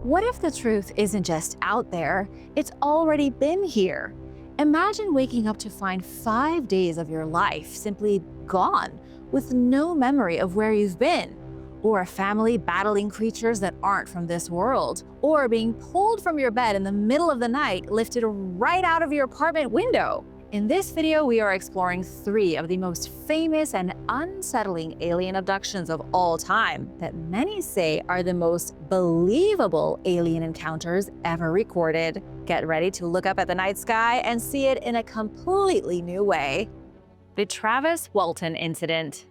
What if the truth isn't just out there, it's already been here? Imagine waking up to find 5 days of your life simply gone, with no memory of where you've been. Or a family battling creatures that aren't from this world. Or being pulled from your bed in the middle of the night, lifted right out of your apartment window. In this video, we are exploring 3 of the most famous and unsettling alien abductions of all time that many say are the most believable alien encounters ever recorded. Get ready to look up at the night sky and see it in a completely new way. The Travis Walton Incident.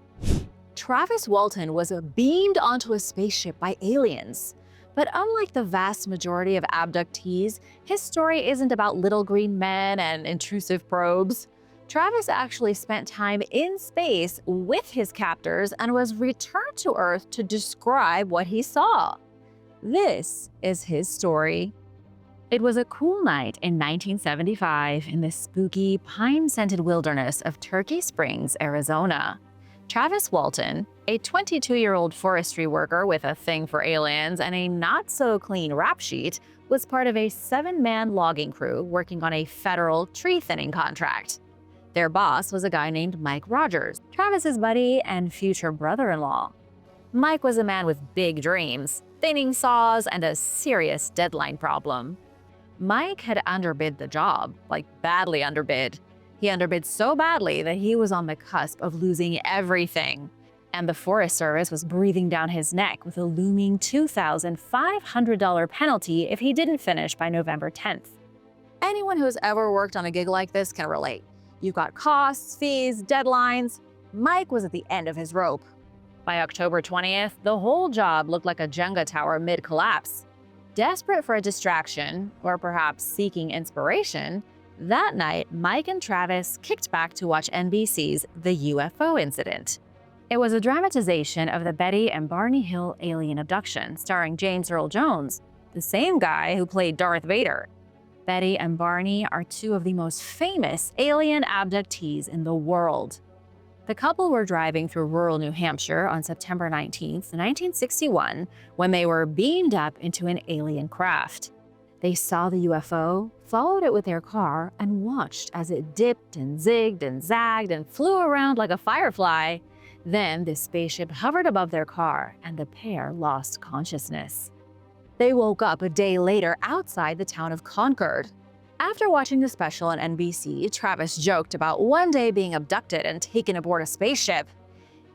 Travis Walton was beamed onto a spaceship by aliens. But unlike the vast majority of abductees, his story isn't about little green men and intrusive probes. Travis actually spent time in space with his captors and was returned to Earth to describe what he saw. This is his story. It was a cool night in 1975 in the spooky, pine-scented wilderness of Turkey Springs, Arizona. Travis Walton, a 22-year-old forestry worker with a thing for aliens and a not-so-clean rap sheet, was part of a 7-man logging crew working on a federal tree thinning contract. Their boss was a guy named Mike Rogers, Travis's buddy and future brother-in-law. Mike was a man with big dreams, thinning saws, and a serious deadline problem. Mike had underbid the job, like badly underbid. He underbid so badly that he was on the cusp of losing everything, and the Forest Service was breathing down his neck with a looming $2,500 penalty if he didn't finish by November 10th. Anyone who's ever worked on a gig like this can relate. You've got costs, fees, deadlines. Mike was at the end of his rope. By October 20th, the whole job looked like a Jenga tower mid-collapse. Desperate for a distraction, or perhaps seeking inspiration, that night, Mike and Travis kicked back to watch NBC's The UFO Incident. It was a dramatization of the Betty and Barney Hill alien abduction, starring James Earl Jones, the same guy who played Darth Vader. Betty and Barney are 2 of the most famous alien abductees in the world. The couple were driving through rural New Hampshire on September 19, 1961, when they were beamed up into an alien craft. They saw the UFO, followed it with their car, and watched as it dipped and zigged and zagged and flew around like a firefly. Then the spaceship hovered above their car, and the pair lost consciousness. They woke up a day later outside the town of Concord. After watching the special on NBC, Travis joked about one day being abducted and taken aboard a spaceship.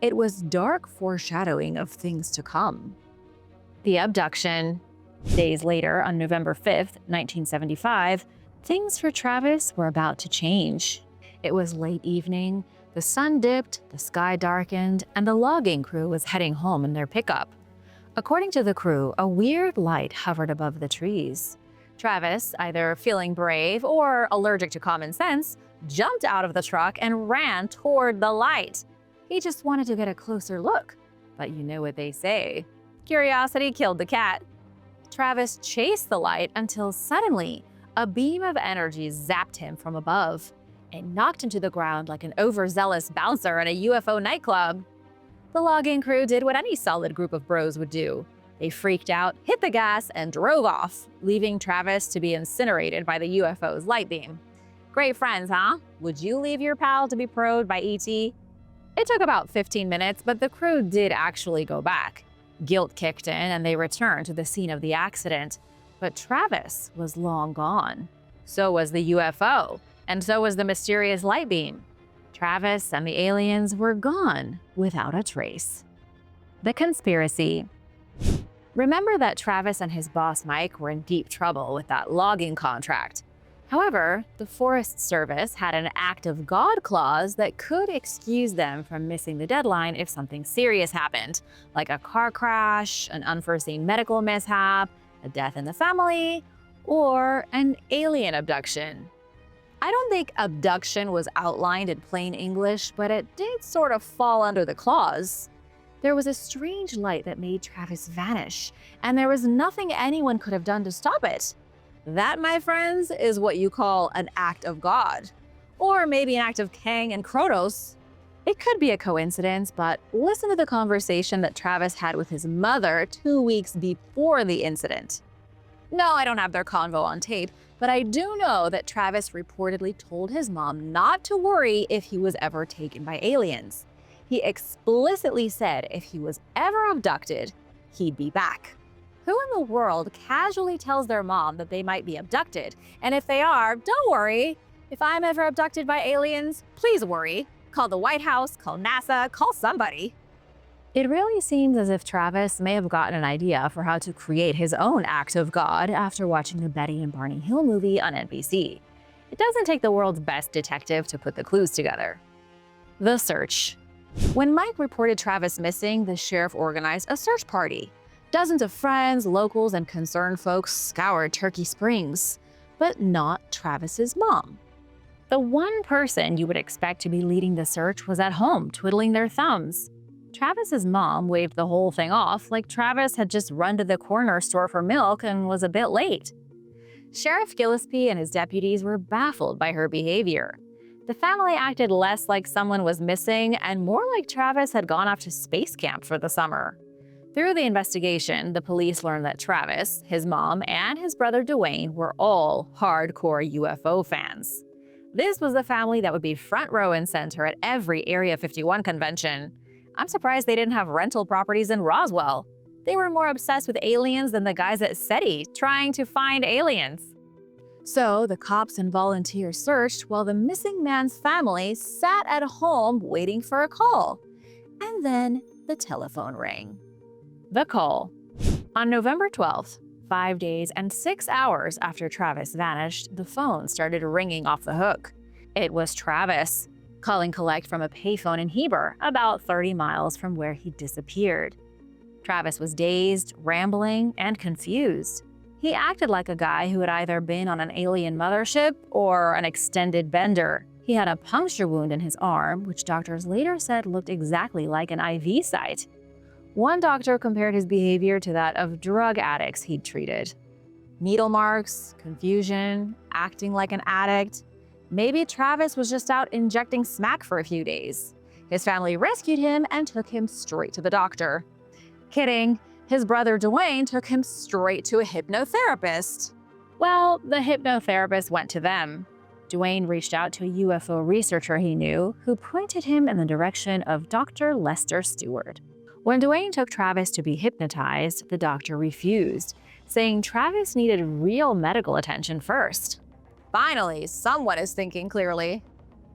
It was dark foreshadowing of things to come. The abduction. Days later, on November 5th, 1975, things for Travis were about to change. It was late evening, the sun dipped, the sky darkened, and the logging crew was heading home in their pickup. According to the crew, a weird light hovered above the trees. Travis, either feeling brave or allergic to common sense, jumped out of the truck and ran toward the light. He just wanted to get a closer look. But you know what they say. Curiosity killed the cat. Travis chased the light until suddenly, a beam of energy zapped him from above and knocked him to the ground like an overzealous bouncer in a UFO nightclub. The logging crew did what any solid group of bros would do. They freaked out, hit the gas, and drove off, leaving Travis to be incinerated by the UFO's light beam. Great friends, huh? Would you leave your pal to be probed by ET? It took about 15 minutes, but the crew did actually go back. Guilt kicked in and they returned to the scene of the accident. But Travis was long gone. So was the UFO, and so was the mysterious light beam. Travis and the aliens were gone without a trace. The conspiracy. Remember that Travis and his boss Mike were in deep trouble with that logging contract. However, the Forest Service had an act of God clause that could excuse them from missing the deadline if something serious happened, like a car crash, an unforeseen medical mishap, a death in the family, or an alien abduction. I don't think abduction was outlined in plain English, but it did sort of fall under the clause. There was a strange light that made Travis vanish, and there was nothing anyone could have done to stop it. That, my friends, is what you call an act of God. Or maybe an act of Kang and Kronos. It could be a coincidence, but listen to the conversation that Travis had with his mother 2 weeks before the incident. No, I don't have their convo on tape, but I do know that Travis reportedly told his mom not to worry if he was ever taken by aliens. He explicitly said if he was ever abducted, he'd be back. Who in the world casually tells their mom that they might be abducted? And if they are, don't worry. If I'm ever abducted by aliens, please worry. Call the White House, call NASA, call somebody. It really seems as if Travis may have gotten an idea for how to create his own act of God after watching the Betty and Barney Hill movie on NBC. It doesn't take the world's best detective to put the clues together. The search. When Mike reported Travis missing, the sheriff organized a search party. Dozens of friends, locals, and concerned folks scoured Turkey Springs, but not Travis's mom. The one person you would expect to be leading the search was at home, twiddling their thumbs. Travis's mom waved the whole thing off like Travis had just run to the corner store for milk and was a bit late. Sheriff Gillespie and his deputies were baffled by her behavior. The family acted less like someone was missing and more like Travis had gone off to space camp for the summer. Through the investigation, the police learned that Travis, his mom, and his brother Dwayne were all hardcore UFO fans. This was the family that would be front row and center at every Area 51 convention. I'm surprised they didn't have rental properties in Roswell. They were more obsessed with aliens than the guys at SETI trying to find aliens. So the cops and volunteers searched while the missing man's family sat at home waiting for a call. And then the telephone rang. The call. On November 12th, 5 days and 6 hours after Travis vanished, the phone started ringing off the hook. It was Travis, calling collect from a payphone in Heber, about 30 miles from where he disappeared. Travis was dazed, rambling, and confused. He acted like a guy who had either been on an alien mothership or an extended bender. He had a puncture wound in his arm, which doctors later said looked exactly like an IV site. One doctor compared his behavior to that of drug addicts he'd treated. Needle marks, confusion, acting like an addict. Maybe Travis was just out injecting smack for a few days. His family rescued him and took him straight to the doctor. Kidding, his brother Dwayne took him straight to a hypnotherapist. Well, the hypnotherapist went to them. Dwayne reached out to a UFO researcher he knew, who pointed him in the direction of Dr. Lester Stewart. When Dwayne took Travis to be hypnotized, the doctor refused, saying Travis needed real medical attention first. Finally, someone is thinking clearly.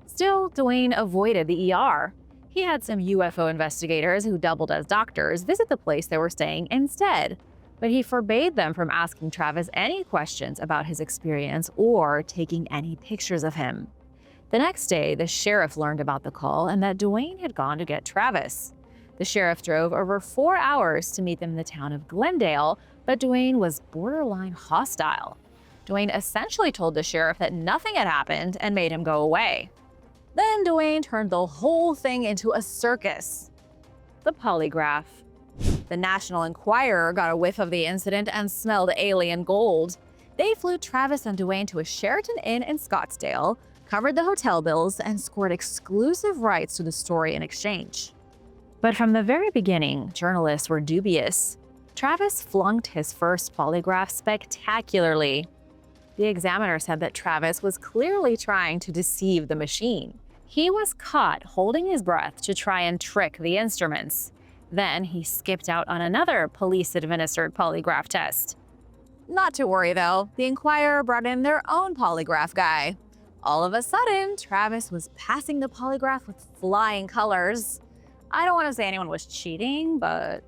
Still, Dwayne avoided the ER. He had some UFO investigators who doubled as doctors visit the place they were staying instead, but he forbade them from asking Travis any questions about his experience or taking any pictures of him. The next day, the sheriff learned about the call and that Dwayne had gone to get Travis. The sheriff drove over 4 hours to meet them in the town of Glendale, but Dwayne was borderline hostile. Dwayne essentially told the sheriff that nothing had happened and made him go away. Then Dwayne turned the whole thing into a circus. The polygraph. The National Enquirer got a whiff of the incident and smelled alien gold. They flew Travis and Dwayne to a Sheraton Inn in Scottsdale, covered the hotel bills, and scored exclusive rights to the story in exchange. But from the very beginning, journalists were dubious. Travis flunked his first polygraph spectacularly. The examiner said that Travis was clearly trying to deceive the machine. He was caught holding his breath to try and trick the instruments. Then he skipped out on another police-administered polygraph test. Not to worry though, the Enquirer brought in their own polygraph guy. All of a sudden, Travis was passing the polygraph with flying colors. I don't want to say anyone was cheating, but...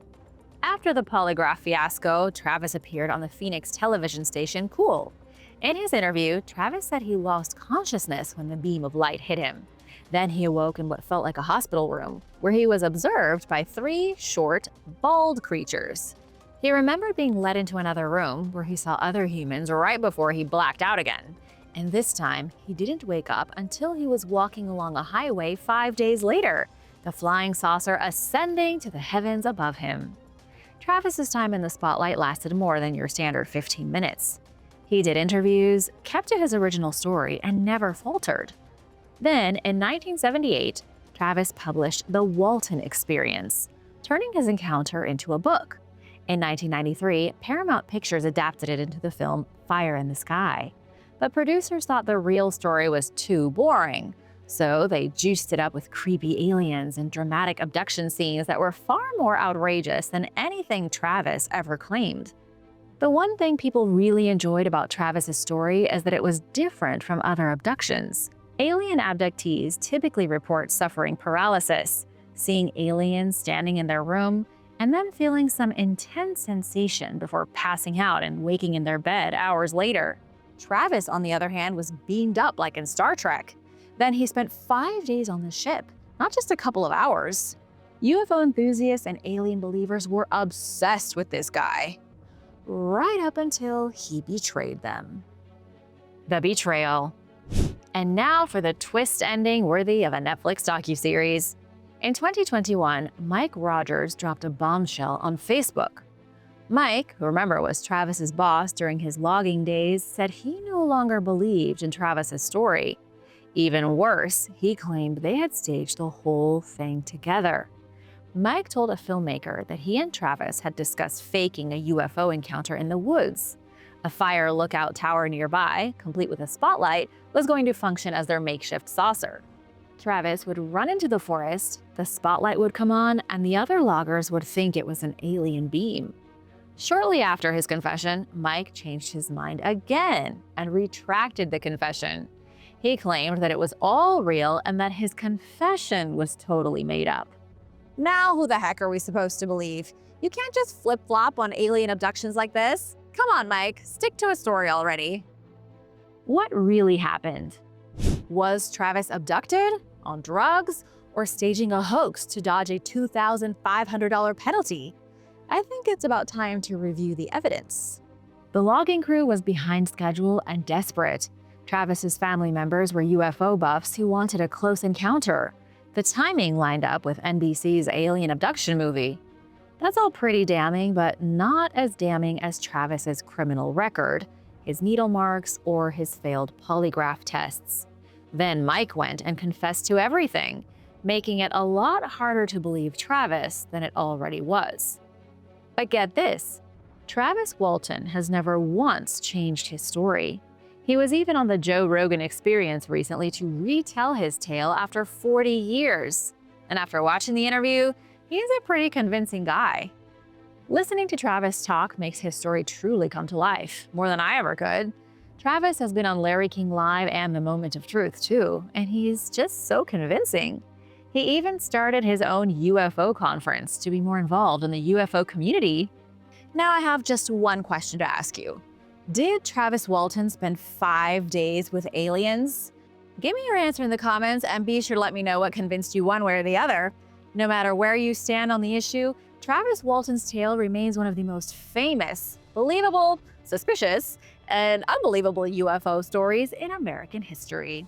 After the polygraph fiasco, Travis appeared on the Phoenix television station Cool. In his interview, Travis said he lost consciousness when the beam of light hit him. Then he awoke in what felt like a hospital room, where he was observed by 3 short, bald creatures. He remembered being led into another room where he saw other humans right before he blacked out again. And this time, he didn't wake up until he was walking along a highway 5 days later, the flying saucer ascending to the heavens above him. Travis's time in the spotlight lasted more than your standard 15 minutes. He did interviews, kept to his original story, and never faltered. Then, in 1978, Travis published The Walton Experience, turning his encounter into a book. In 1993, Paramount Pictures adapted it into the film Fire in the Sky. But producers thought the real story was too boring, so they juiced it up with creepy aliens and dramatic abduction scenes that were far more outrageous than anything Travis ever claimed. The one thing people really enjoyed about Travis's story is that it was different from other abductions. Alien abductees typically report suffering paralysis, seeing aliens standing in their room, and then feeling some intense sensation before passing out and waking in their bed hours later. Travis, on the other hand, was beamed up like in Star Trek. Then he spent 5 days on the ship, not just a couple of hours. UFO enthusiasts and alien believers were obsessed with this guy, right up until he betrayed them. The betrayal. And now for the twist ending worthy of a Netflix docuseries. In 2021, Mike Rogers dropped a bombshell on Facebook. Mike, who remember was Travis's boss during his logging days, said he no longer believed in Travis's story. Even worse, he claimed they had staged the whole thing together. Mike told a filmmaker that he and Travis had discussed faking a UFO encounter in the woods. A fire lookout tower nearby, complete with a spotlight, was going to function as their makeshift saucer. Travis would run into the forest, the spotlight would come on, and the other loggers would think it was an alien beam. Shortly after his confession, Mike changed his mind again and retracted the confession. He claimed that it was all real and that his confession was totally made up. Now who the heck are we supposed to believe? You can't just flip-flop on alien abductions like this. Come on, Mike, stick to a story already. What really happened? Was Travis abducted, on drugs, or staging a hoax to dodge a $2,500 penalty? I think it's about time to review the evidence. The logging crew was behind schedule and desperate. Travis's family members were UFO buffs who wanted a close encounter. The timing lined up with NBC's alien abduction movie. That's all pretty damning, but not as damning as Travis's criminal record, his needle marks, or his failed polygraph tests. Then Mike went and confessed to everything, making it a lot harder to believe Travis than it already was. But get this, Travis Walton has never once changed his story. He was even on the Joe Rogan Experience recently to retell his tale after 40 years. And after watching the interview, he's a pretty convincing guy. Listening to Travis talk makes his story truly come to life, more than I ever could. Travis has been on Larry King Live and The Moment of Truth too, and he's just so convincing. He even started his own UFO conference to be more involved in the UFO community. Now I have just one question to ask you. Did Travis Walton spend 5 days with aliens? Give me your answer in the comments and be sure to let me know what convinced you one way or the other. No matter where you stand on the issue, Travis Walton's tale remains one of the most famous, believable, suspicious, and unbelievable UFO stories in American history.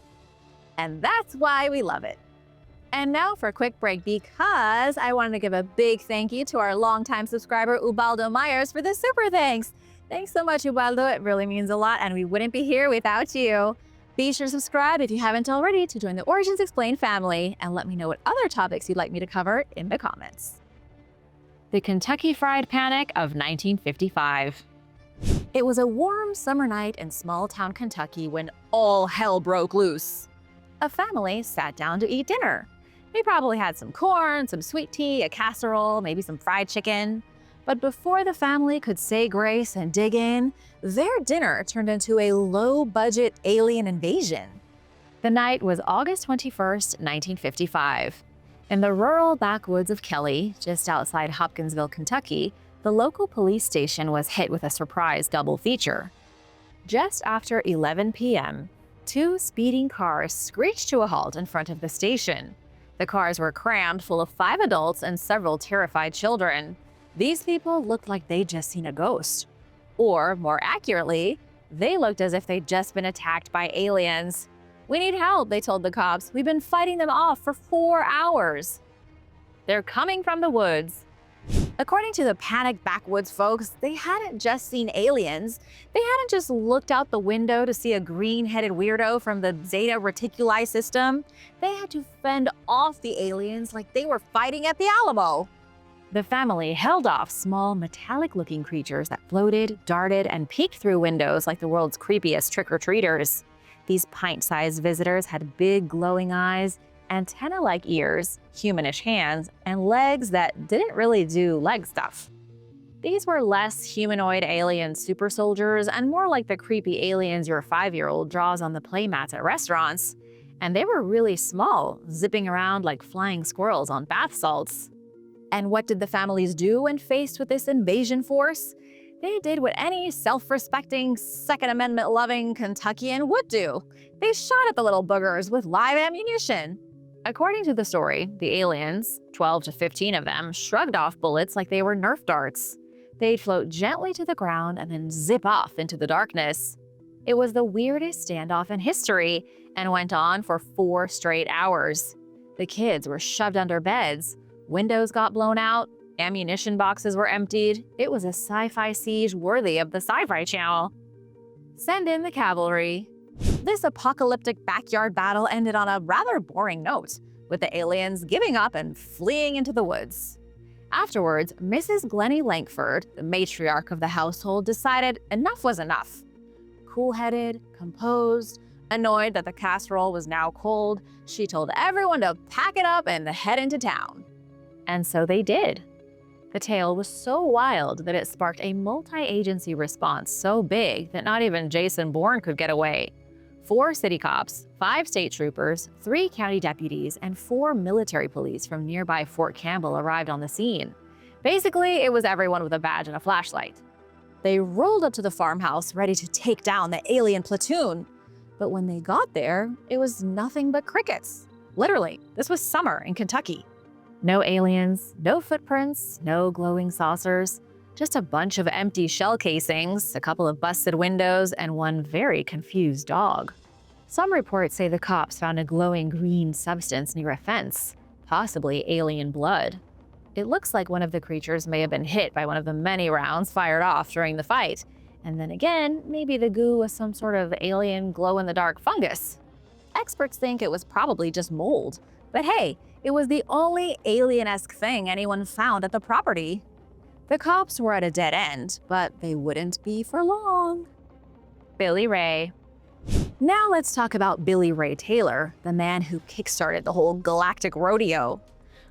And that's why we love it. And now for a quick break because I wanted to give a big thank you to our longtime subscriber, Ubaldo Myers, for the super thanks. Thanks so much, Ubaldo. It really means a lot, and we wouldn't be here without you. Be sure to subscribe if you haven't already to join the Origins Explained family, and let me know what other topics you'd like me to cover in the comments. The Kentucky Fried Panic of 1955. It was a warm summer night in small-town Kentucky when all hell broke loose. A family sat down to eat dinner. They probably had some corn, some sweet tea, a casserole, maybe some fried chicken. But before the family could say grace and dig in, their dinner turned into a low-budget alien invasion. The night was August 21st, 1955. In the rural backwoods of Kelly, just outside Hopkinsville, Kentucky, the local police station was hit with a surprise double feature. Just after 11 p.m., 2 speeding cars screeched to a halt in front of the station. The cars were crammed full of 5 adults and several terrified children. These people looked like they'd just seen a ghost. Or, more accurately, they looked as if they'd just been attacked by aliens. "We need help," they told the cops. "We've been fighting them off for 4 hours. They're coming from the woods." According to the panicked backwoods folks, they hadn't just seen aliens. They hadn't just looked out the window to see a green-headed weirdo from the Zeta Reticuli system. They had to fend off the aliens like they were fighting at the Alamo. The family held off small metallic-looking creatures that floated, darted, and peeked through windows like the world's creepiest trick-or-treaters. These pint-sized visitors had big glowing eyes, antenna-like ears, humanish hands, and legs that didn't really do leg stuff. These were less humanoid alien super soldiers and more like the creepy aliens your 5-year-old draws on the playmats at restaurants. And they were really small, zipping around like flying squirrels on bath salts. And what did the families do when faced with this invasion force? They did what any self-respecting, Second Amendment-loving Kentuckian would do. They shot at the little boogers with live ammunition. According to the story, the aliens, 12 to 15 of them, shrugged off bullets like they were Nerf darts. They'd float gently to the ground and then zip off into the darkness. It was the weirdest standoff in history and went on for 4 straight hours. The kids were shoved under beds, windows got blown out, ammunition boxes were emptied. It was a sci-fi siege worthy of the Sci-Fi Channel. Send in the cavalry. This apocalyptic backyard battle ended on a rather boring note, with the aliens giving up and fleeing into the woods. Afterwards, Mrs. Glennie Langford, the matriarch of the household, decided enough was enough. Cool-headed, composed, annoyed that the casserole was now cold, she told everyone to pack it up and head into town. And so they did. The tale was so wild that it sparked a multi-agency response so big that not even Jason Bourne could get away. 4 city cops, 5 state troopers, 3 county deputies, and 4 military police from nearby Fort Campbell arrived on the scene. Basically, it was everyone with a badge and a flashlight. They rolled up to the farmhouse ready to take down the alien platoon. But when they got there, it was nothing but crickets. Literally, this was summer in Kentucky. No aliens, no footprints, no glowing saucers. Just a bunch of empty shell casings, a couple of busted windows, and one very confused dog. Some reports say the cops found a glowing green substance near a fence, possibly alien blood. It looks like one of the creatures may have been hit by one of the many rounds fired off during the fight. And then again, maybe the goo was some sort of alien glow-in-the-dark fungus. Experts think it was probably just mold. But hey, it was the only alien-esque thing anyone found at the property. The cops were at a dead end, but they wouldn't be for long. Billy Ray. Now let's talk about Billy Ray Taylor, the man who kickstarted the whole galactic rodeo.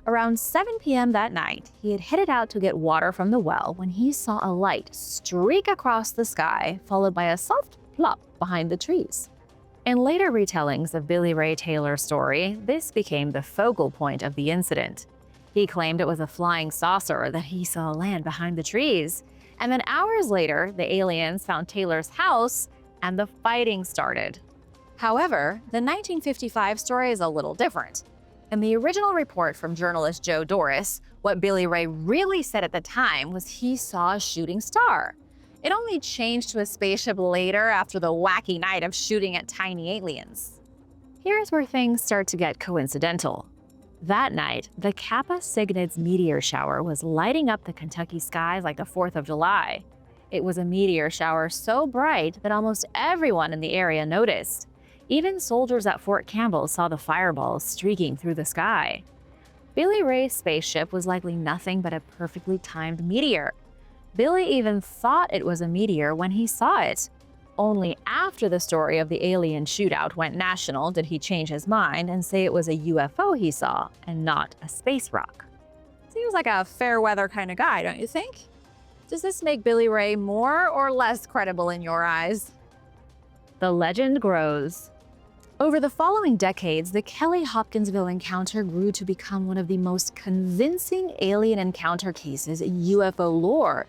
Around 7 p.m. that night, he had headed out to get water from the well when he saw a light streak across the sky, followed by a soft plop behind the trees. In later retellings of Billy Ray Taylor's story, this became the focal point of the incident. He claimed it was a flying saucer that he saw land behind the trees. And then hours later, the aliens found Taylor's house and the fighting started. However, the 1955 story is a little different. In the original report from journalist Joe Doris, what Billy Ray really said at the time was he saw a shooting star. It only changed to a spaceship later after the wacky night of shooting at tiny aliens. Here's where things start to get coincidental. That night, the Kappa Cygnids meteor shower was lighting up the Kentucky skies like the 4th of July. It was a meteor shower so bright that almost everyone in the area noticed. Even soldiers at Fort Campbell saw the fireballs streaking through the sky. Billy Ray's spaceship was likely nothing but a perfectly timed meteor. Billy even thought it was a meteor when he saw it. Only after the story of the alien shootout went national did he change his mind and say it was a UFO he saw and not a space rock. Seems like a fair weather kind of guy, don't you think? Does this make Billy Ray more or less credible in your eyes? The legend grows. Over the following decades, the Kelly-Hopkinsville encounter grew to become one of the most convincing alien encounter cases in UFO lore,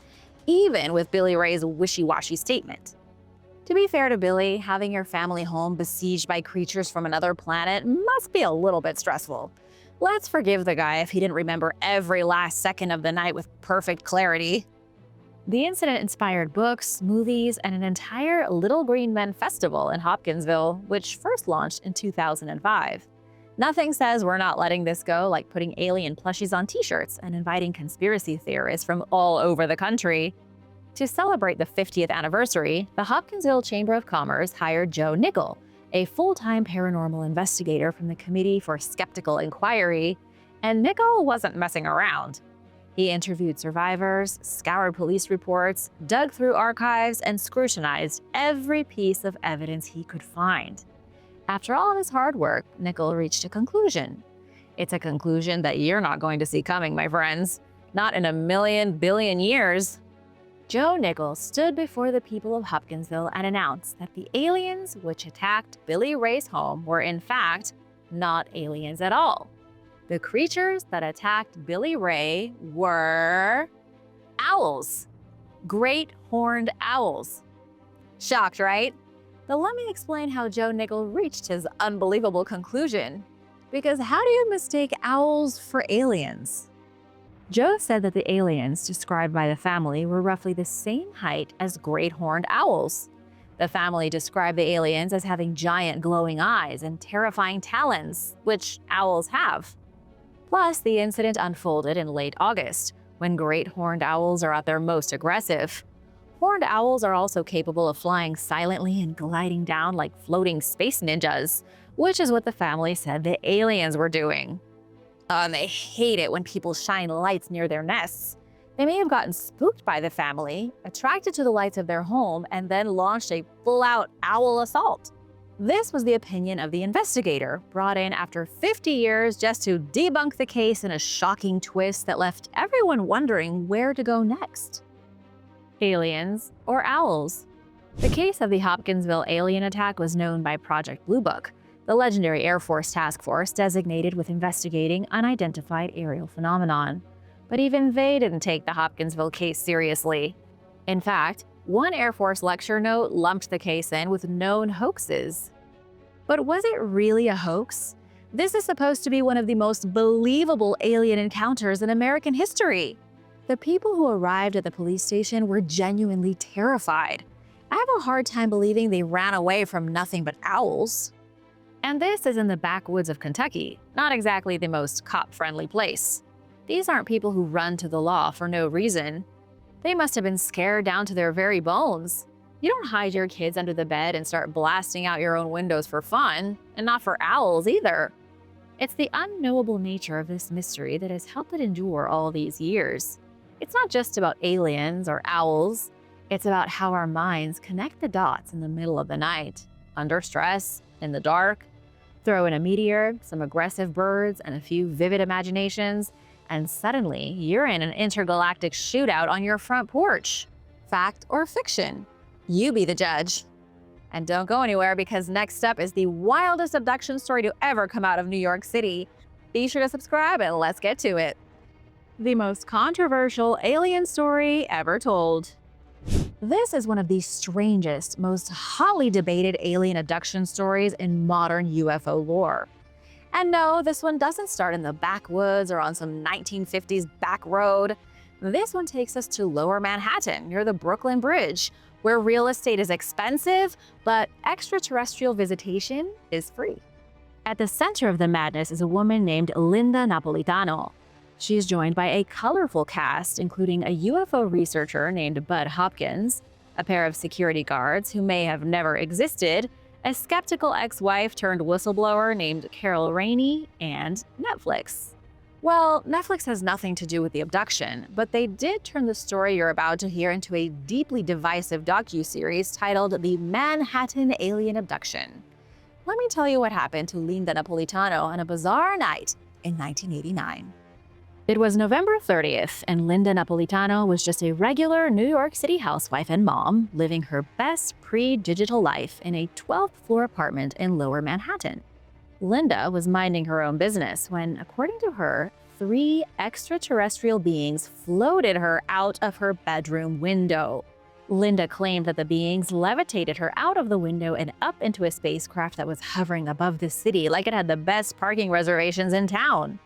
even with Billy Ray's wishy-washy statement. To be fair to Billy, having your family home besieged by creatures from another planet must be a little bit stressful. Let's forgive the guy if he didn't remember every last second of the night with perfect clarity. The incident inspired books, movies, and an entire Little Green Men festival in Hopkinsville, which first launched in 2005. Nothing says we're not letting this go like putting alien plushies on t-shirts and inviting conspiracy theorists from all over the country. To celebrate the 50th anniversary, the Hopkinsville Chamber of Commerce hired Joe Nickel, a full-time paranormal investigator from the Committee for Skeptical Inquiry, and Nickel wasn't messing around. He interviewed survivors, scoured police reports, dug through archives, and scrutinized every piece of evidence he could find. After all of his hard work, Nichol reached a conclusion. It's a conclusion that you're not going to see coming, my friends. Not in a million billion years. Joe Nichol stood before the people of Hopkinsville and announced that the aliens which attacked Billy Ray's home were in fact not aliens at all. The creatures that attacked Billy Ray were owls. Great horned owls. Shocked, right? But let me explain how Joe Nichol reached his unbelievable conclusion. Because how do you mistake owls for aliens? Joe said that the aliens described by the family were roughly the same height as great horned owls. The family described the aliens as having giant glowing eyes and terrifying talons, which owls have. Plus, the incident unfolded in late August, when great horned owls are at their most aggressive. Horned owls are also capable of flying silently and gliding down like floating space ninjas, which is what the family said the aliens were doing. And they hate it when people shine lights near their nests. They may have gotten spooked by the family, attracted to the lights of their home, and then launched a full-out owl assault. This was the opinion of the investigator, brought in after 50 years just to debunk the case in a shocking twist that left everyone wondering where to go next. Aliens or owls? The case of the Hopkinsville alien attack was known by Project Blue Book, the legendary Air Force task force designated with investigating unidentified aerial phenomenon. But even they didn't take the Hopkinsville case seriously. In fact, one Air Force lecture note lumped the case in with known hoaxes. But was it really a hoax? This is supposed to be one of the most believable alien encounters in American history. The people who arrived at the police station were genuinely terrified. I have a hard time believing they ran away from nothing but owls. And this is in the backwoods of Kentucky, not exactly the most cop-friendly place. These aren't people who run to the law for no reason. They must have been scared down to their very bones. You don't hide your kids under the bed and start blasting out your own windows for fun, and not for owls either. It's the unknowable nature of this mystery that has helped it endure all these years. It's not just about aliens or owls. It's about how our minds connect the dots in the middle of the night, under stress, in the dark. Throw in a meteor, some aggressive birds, and a few vivid imaginations, and suddenly you're in an intergalactic shootout on your front porch. Fact or fiction? You be the judge. And don't go anywhere, because next up is the wildest abduction story to ever come out of New York City. Be sure to subscribe and let's get to it. The most controversial alien story ever told. This is one of the strangest, most hotly debated alien abduction stories in modern UFO lore. And no, this one doesn't start in the backwoods or on some 1950s back road. This one takes us to Lower Manhattan, near the Brooklyn Bridge, where real estate is expensive, but extraterrestrial visitation is free. At the center of the madness is a woman named Linda Napolitano. She is joined by a colorful cast, including a UFO researcher named Bud Hopkins, a pair of security guards who may have never existed, a skeptical ex-wife turned whistleblower named Carol Rainey, and Netflix. Well, Netflix has nothing to do with the abduction, but they did turn the story you're about to hear into a deeply divisive docuseries titled The Manhattan Alien Abduction. Let me tell you what happened to Linda Napolitano on a bizarre night in 1989. It was November 30th, and Linda Napolitano was just a regular New York City housewife and mom living her best pre-digital life in a 12th floor apartment in Lower Manhattan. Linda was minding her own business when, according to her, 3 extraterrestrial beings floated her out of her bedroom window. Linda claimed that the beings levitated her out of the window and up into a spacecraft that was hovering above the city like it had the best parking reservations in town.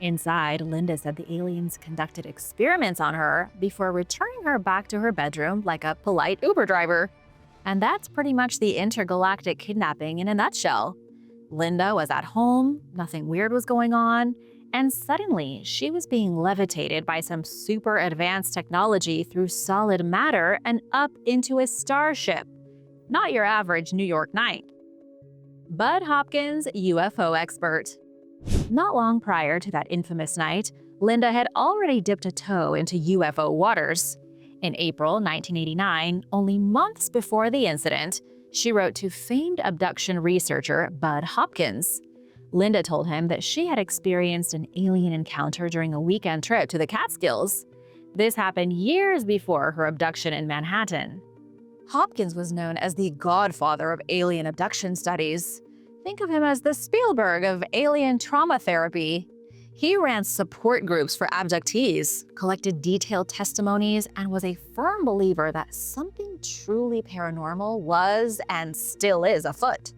Inside, Linda said the aliens conducted experiments on her before returning her back to her bedroom like a polite Uber driver. And that's pretty much the intergalactic kidnapping in a nutshell. Linda was at home, nothing weird was going on, and suddenly she was being levitated by some super advanced technology through solid matter and up into a starship. Not your average New York night. Bud Hopkins, UFO expert. Not long prior to that infamous night, Linda had already dipped a toe into UFO waters. In April 1989, only months before the incident, she wrote to famed abduction researcher Bud Hopkins. Linda told him that she had experienced an alien encounter during a weekend trip to the Catskills. This happened years before her abduction in Manhattan. Hopkins was known as the godfather of alien abduction studies. Think of him as the Spielberg of alien trauma therapy. He ran support groups for abductees, collected detailed testimonies, and was a firm believer that something truly paranormal was and still is afoot.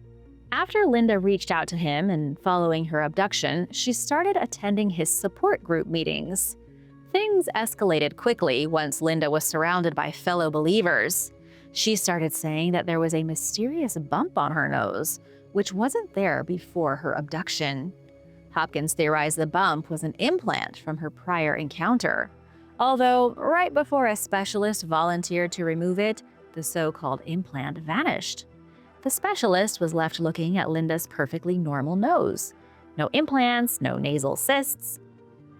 After Linda reached out to him and following her abduction, she started attending his support group meetings. Things escalated quickly once Linda was surrounded by fellow believers. She started saying that there was a mysterious bump on her nose, which wasn't there before her abduction. Hopkins theorized the bump was an implant from her prior encounter. Although, right before a specialist volunteered to remove it, the so-called implant vanished. The specialist was left looking at Linda's perfectly normal nose. No implants, no nasal cysts.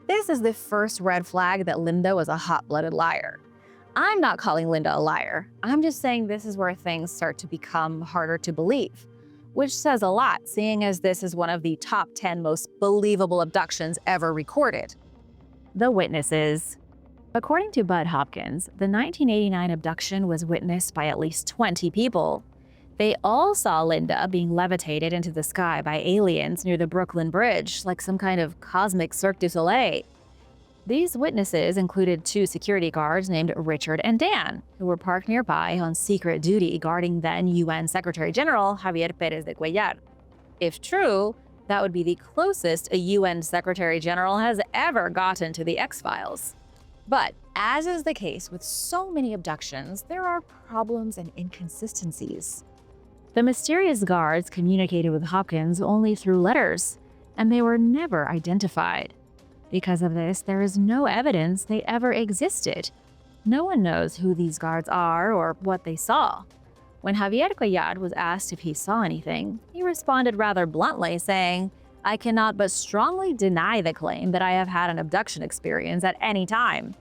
This is the first red flag that Linda was a hot-blooded liar. I'm not calling Linda a liar. I'm just saying this is where things start to become harder to believe, which says a lot, seeing as this is one of the top 10 most believable abductions ever recorded. The witnesses. According to Bud Hopkins, the 1989 abduction was witnessed by at least 20 people. They all saw Linda being levitated into the sky by aliens near the Brooklyn Bridge, like some kind of cosmic Cirque du Soleil. These witnesses included 2 security guards named Richard and Dan, who were parked nearby on secret duty guarding then UN Secretary General Javier Pérez de Cuellar. If true, that would be the closest a UN Secretary General has ever gotten to the X-Files. But as is the case with so many abductions, there are problems and inconsistencies. The mysterious guards communicated with Hopkins only through letters, and they were never identified. Because of this, there is no evidence they ever existed. No one knows who these guards are or what they saw. When Javier Cuellar was asked if he saw anything, he responded rather bluntly, saying, "I cannot but strongly deny the claim that I have had an abduction experience at any time."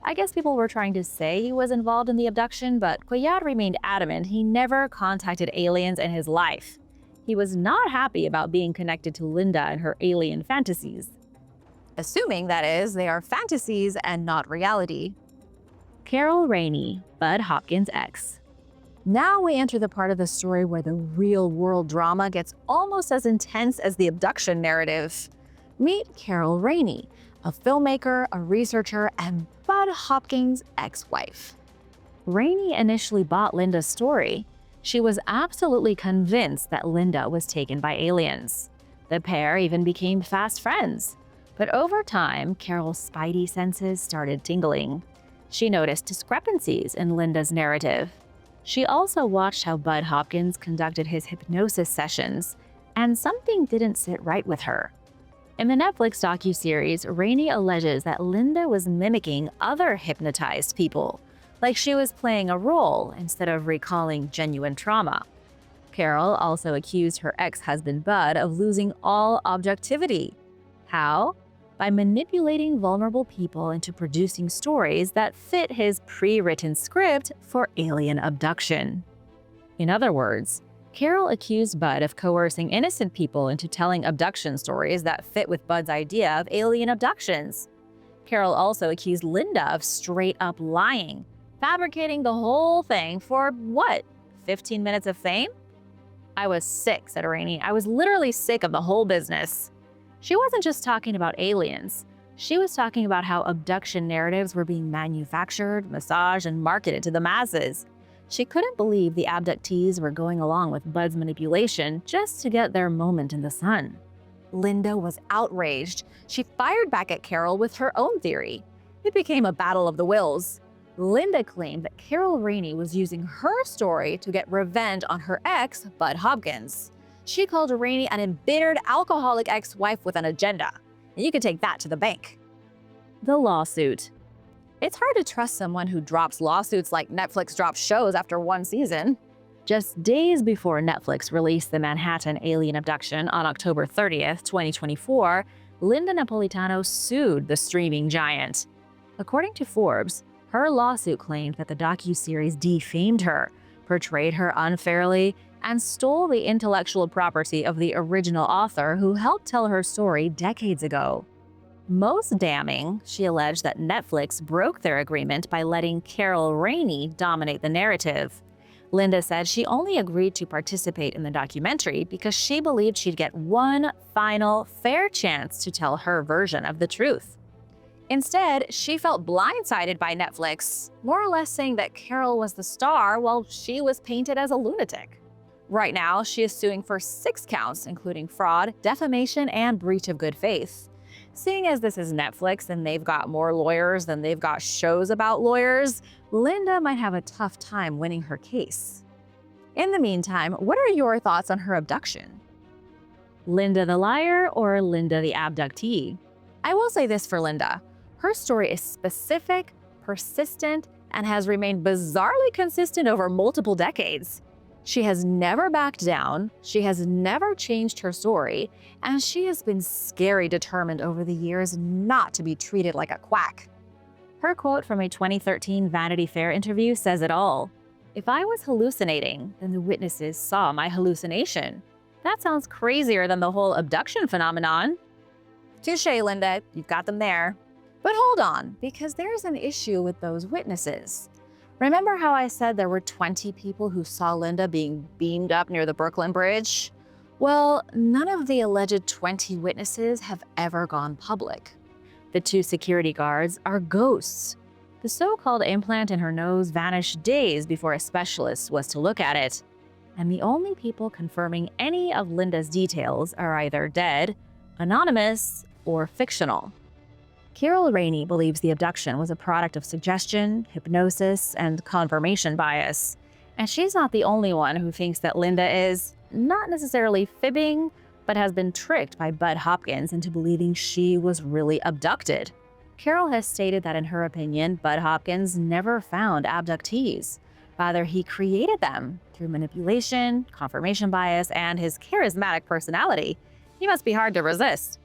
I guess people were trying to say he was involved in the abduction, but Cuellar remained adamant he never contacted aliens in his life. He was not happy about being connected to Linda and her alien fantasies. Assuming, that is, they are fantasies and not reality. Carol Rainey, Bud Hopkins' ex. Now we enter the part of the story where the real-world drama gets almost as intense as the abduction narrative. Meet Carol Rainey, a filmmaker, a researcher, and Bud Hopkins' ex-wife. Rainey initially bought Linda's story. She was absolutely convinced that Linda was taken by aliens. The pair even became fast friends. But over time, Carol's spidey senses started tingling. She noticed discrepancies in Linda's narrative. She also watched how Bud Hopkins conducted his hypnosis sessions, and something didn't sit right with her. In the Netflix docuseries, Rainey alleges that Linda was mimicking other hypnotized people, like she was playing a role instead of recalling genuine trauma. Carol also accused her ex-husband Bud of losing all objectivity. How? By manipulating vulnerable people into producing stories that fit his pre-written script for alien abduction. In other words, Carol accused Bud of coercing innocent people into telling abduction stories that fit with Bud's idea of alien abductions. Carol also accused Linda of straight-up lying, fabricating the whole thing for, what, 15 minutes of fame? "I was sick," said Rainey. "I was literally sick of the whole business." She wasn't just talking about aliens. She was talking about how abduction narratives were being manufactured, massaged, and marketed to the masses. She couldn't believe the abductees were going along with Bud's manipulation just to get their moment in the sun. Linda was outraged. She fired back at Carol with her own theory. It became a battle of the wills. Linda claimed that Carol Rainey was using her story to get revenge on her ex, Bud Hopkins. She called Rainey an embittered alcoholic ex-wife with an agenda. And you can take that to the bank. The lawsuit. It's hard to trust someone who drops lawsuits like Netflix drops shows after one season. Just days before Netflix released the Manhattan alien abduction on October 30th, 2024, Linda Napolitano sued the streaming giant. According to Forbes, her lawsuit claimed that the docuseries defamed her, portrayed her unfairly, and stole the intellectual property of the original author who helped tell her story decades ago. Most damning, she alleged that Netflix broke their agreement by letting Carol Rainey dominate the narrative. Linda said she only agreed to participate in the documentary because she believed she'd get one final, fair chance to tell her version of the truth. Instead, she felt blindsided by Netflix, more or less saying that Carol was the star while she was painted as a lunatic. Right now, she is suing for 6 counts, including fraud, defamation, and breach of good faith. Seeing as this is Netflix and they've got more lawyers than they've got shows about lawyers, Linda might have a tough time winning her case. In the meantime, what are your thoughts on her abduction? Linda the liar or Linda the abductee? I will say this for Linda. Her story is specific, persistent, and has remained bizarrely consistent over multiple decades. She has never backed down, she has never changed her story, and she has been scary determined over the years not to be treated like a quack. Her quote from a 2013 Vanity Fair interview says it all. "If I was hallucinating, then the witnesses saw my hallucination. That sounds crazier than the whole abduction phenomenon." Touché, Linda, you've got them there. But hold on, because there's an issue with those witnesses. Remember how I said there were 20 people who saw Linda being beamed up near the Brooklyn Bridge? Well, none of the alleged 20 witnesses have ever gone public. The 2 security guards are ghosts. The so-called implant in her nose vanished days before a specialist was to look at it. And the only people confirming any of Linda's details are either dead, anonymous, or fictional. Carol Rainey believes the abduction was a product of suggestion, hypnosis, and confirmation bias. And she's not the only one who thinks that Linda is not necessarily fibbing, but has been tricked by Bud Hopkins into believing she was really abducted. Carol has stated that in her opinion, Bud Hopkins never found abductees. Rather, he created them through manipulation, confirmation bias, and his charismatic personality. He must be hard to resist.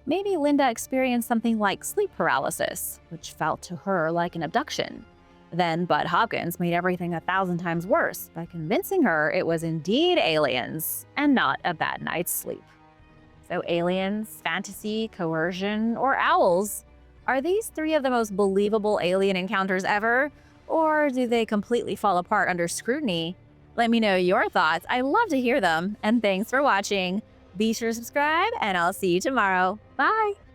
Maybe Linda experienced something like sleep paralysis, which felt to her like an abduction. Then Bud Hopkins made everything 1,000 times worse by convincing her it was indeed aliens and not a bad night's sleep. So aliens, fantasy, coercion, or owls? Are these 3 of the most believable alien encounters ever? Or do they completely fall apart under scrutiny? Let me know your thoughts. I love to hear them. And thanks for watching. Be sure to subscribe, and I'll see you tomorrow. Bye!